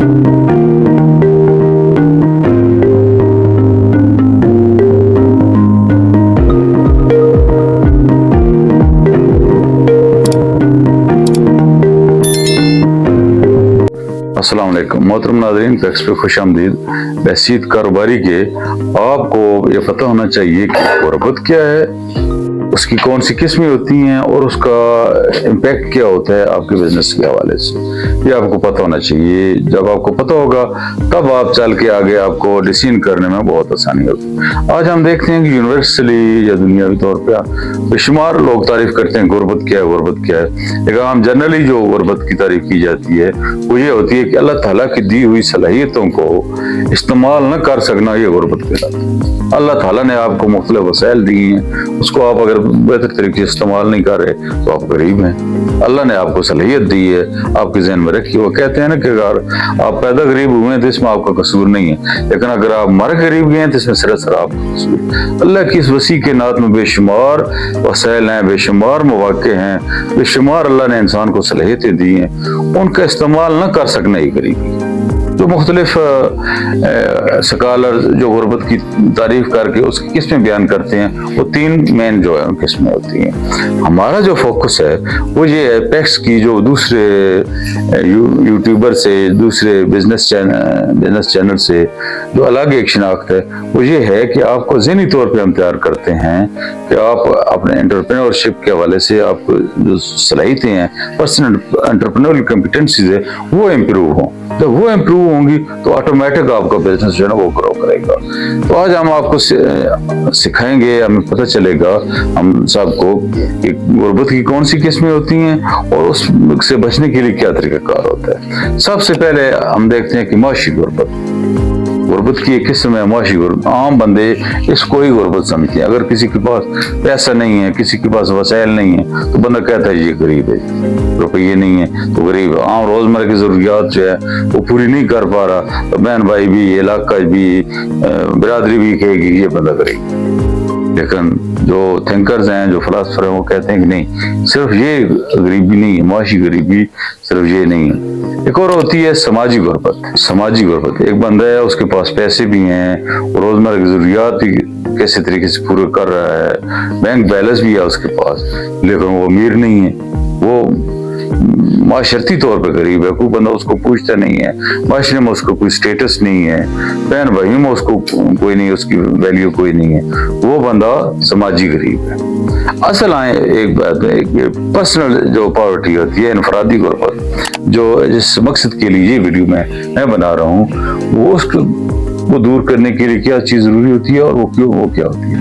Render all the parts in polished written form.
अस्सलाम वालेकुम मोहतरम नाज़रीन, पैक्स पे खुश आमदीद। बहसीत कारोबारी के आपको ये पता होना चाहिए कि गुर्बत क्या है, उसकी कौन सी किस्में होती हैं और उसका इम्पैक्ट क्या होता है आपके बिजनेस के हवाले से, ये आपको पता होना चाहिए। जब आपको पता होगा तब आप चल के आगे आपको डिसीजन करने में बहुत आसानी होगी। आज हम देखते हैं कि यूनिवर्सली या दुनियावी तौर पर बेशुमार लोग तारीफ करते हैं गुर्बत क्या है, गुर्बत क्या है। लेकिन हम जनरली जो गुर्बत की तारीफ की जाती है वो ये होती है कि अल्लाह ताला की दी हुई सलाहियतों को इस्तेमाल न कर सकना, ये गुर्बत कहलाता है। अल्लाह ताला ने आपको मुख्तलिफ वसाइल दी हैं, उसको आप अगर बेहतर तरीके से इस्तेमाल नहीं कर रहे तो आप गरीब हैं। अल्लाह ने आपको सलाहियत दी है, आपके ज़हन में रखिए। वो कहते हैं ना कि अगर आप पैदा गरीब हुए हैं तो इसमें आपका कसूर नहीं है, लेकिन अगर आप मर गरीब गए हैं तो इसमें सरासर आपका कसूर। अल्लाह की इस वसी के नात में बेशुमार वसाइल हैं, बेशुमार मौके हैं, बेशुमार अल्लाह ने इंसान को सलाहियतें दी हैं, उनका इस्तेमाल न कर सकना ही गरीबी। जो मुख्तलिफ स्कॉलर जो गुर्बत की तारीफ करके उसकी किस्में बयान करते हैं, वो तीन मेन जो है किस्में होती हैं। हमारा जो फोकस है वो ये है, पैक्स की जो दूसरे यूट्यूबर से, दूसरे बिजनेस चैनल से जो अलग एक शिनाख्त है वो ये है कि आपको ज़हनी तौर पे हम तैयार करते हैं कि आप अपने एंटरप्रेन्योरशिप के हवाले से आपको जो सलाहियतें हैं, पर्सनल एंटरप्रेन्योरल कॉम्पिटेंसीज है, वो इम्प्रूव हों। जब वो इम्प्रूव होंगी तो ऑटोमेटिक आपका बिजनेस जो है ना वो ग्रो करेगा। तो आज हम आपको सिखाएंगे, हमें पता चलेगा हम सबको कि गुर्बत की कौन सी किस्में होती हैं और उससे बचने के लिए क्या तरीकाकार होता है। सबसे पहले हम देखते हैं कि माशी गुर्बत की एक किस्म है माशी गुर्बत। आम बंदे इसको ही गुर्बत समझते हैं। अगर किसी के पास पैसा नहीं है, किसी के पास वसाइल नहीं है, तो बंदा कहता है ये गरीब है, रुपये नहीं है तो गरीब है। आम रोजमर्रा की जरूरियात जो है वो पूरी नहीं कर पा रहा तो बहन भाई भी, इलाका भी, बिरादरी भी कहेगी ये बंदा गरीब। लेकिन जो थिंकर्स हैं, जो फिलासफर हैं, वो कहते हैं कि नहीं, सिर्फ ये गरीबी नहीं है, माशी गरीबी सिर्फ ये नहीं है। एक और होती है समाजी गुर्बत। समाजी गुर्बत, एक बंदा है उसके पास पैसे भी हैं, रोजमर्रा की जरूरियात भी कैसे तरीके से पूरे कर रहा है, बैंक बैलेंस भी है उसके पास, लेकिन वो अमीर नहीं है, वो माशरती तौर पे गरीब है। कोई बंदा उसको पूछता नहीं है, माशरे में उसको कोई स्टेटस नहीं है, बहन भाइयों में उसको कोई नहीं, उसकी वैल्यू कोई नहीं है, वो बंदा समाजी गरीब है। असल आए एक बात है कि पर्सनल जो पॉवर्टी होती है, इनफरादी गुर्बत, जो जिस मकसद के लिए ये वीडियो मैं बना रहा हूँ, वो दूर करने के लिए क्या चीज़ जरूरी होती है और वो क्या होती है।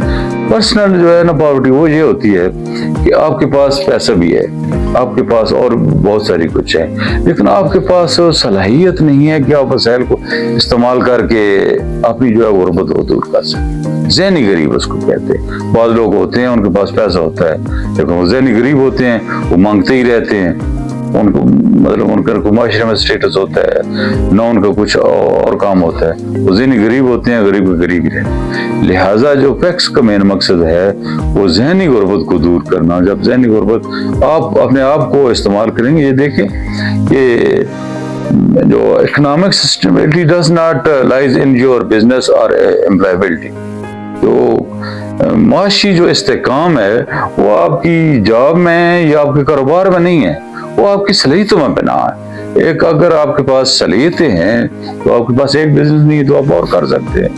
पर्सनल जो है ना पॉवर्टी, वो ये होती है कि आपके पास पैसा भी है, आपके पास और बहुत सारी कुछ है, लेकिन आपके पास सलाहियत नहीं है कि आप वसाइल को इस्तेमाल करके अपनी जो है गुर्बत को दूर कर सकें। ज़हनी गरीब उसको कहते हैं। बहुत लोग होते हैं उनके पास पैसा होता है, लेकिन वो ज़हनी गरीब होते हैं, वो मांगते ही रहते हैं। उनको मतलब उनका माशरे में स्टेटस होता है ना, उनका कुछ और काम होता है, वो ज़हनी गरीब होते हैं, गरीब गरीब ही रहते। लिहाजा जो पैक्स का मेन मकसद है वो ज़हनी गुर्बत को दूर करना। जब ज़हनी गुर्बत आप अपने आप को इस्तेमाल करेंगे, ये देखें ये जो economic sustainability does not lies in your business और एम्प्लॉयबिलिटी। तो माशी जो इस्तेकाम है वो आपकी जॉब में या आपके कारोबार में नहीं है, वो आपकी सलाहियतों में बना है। एक अगर आपके पास सलाहियतें हैं तो आपके पास एक बिजनेस नहीं है तो आप और कर सकते हैं,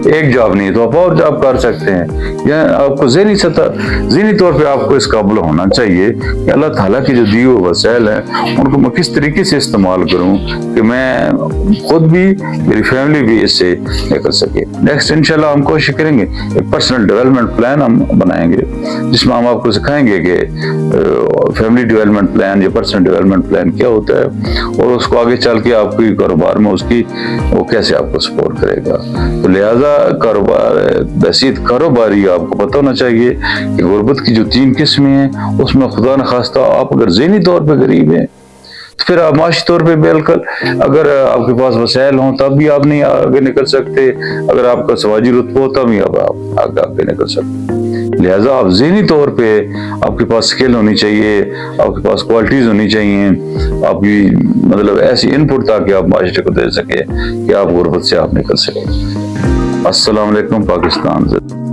एक जॉब नहीं है तो आप और जॉब कर सकते हैं। या आपको ज़हनी तौर पे आपको इस काबिल होना चाहिए कि अल्लाह ताला की जो दी हुई वसाइल है उनको मैं किस तरीके से इस्तेमाल करूं कि मैं खुद भी, मेरी फैमिली भी इससे निकल सके। नेक्स्ट इंशाल्लाह हम कोशिश करेंगे एक पर्सनल डेवलपमेंट प्लान हम बनाएंगे, जिसमें हम आपको सिखाएंगे कि फैमिली डेवलपमेंट प्लान या पर्सनल डेवलपमेंट प्लान क्या होता है और उसको आगे चल के आपके कारोबार में उसकी वो कैसे आपको सपोर्ट करेगा। तो लिहाजा बहसीत कारोबारी आपको पता होना चाहिए कि गुर्बत की जो तीन किस्में हैं उसमें खुदा न खास्ता आप अगर ज़हनी तौर पे गरीब हैं तो फिर आप माशी तौर पे बिल्कुल, अगर आपके पास वसाइल हों तब भी आप नहीं आगे निकल सकते, अगर आपका समाजी रुतबा हो तब भी आप आगे निकल सकते। لہٰذا آپ ذہنی طور پہ آپ کے پاس اسکل ہونی چاہیے، آپ کے پاس کوالٹیز ہونی چاہیے، آپ کی مطلب ایسی ان پٹ تاکہ آپ معاشرے کو دے سکے کہ آپ غربت سے آپ نکل سکیں۔ السلام علیکم پاکستان سے۔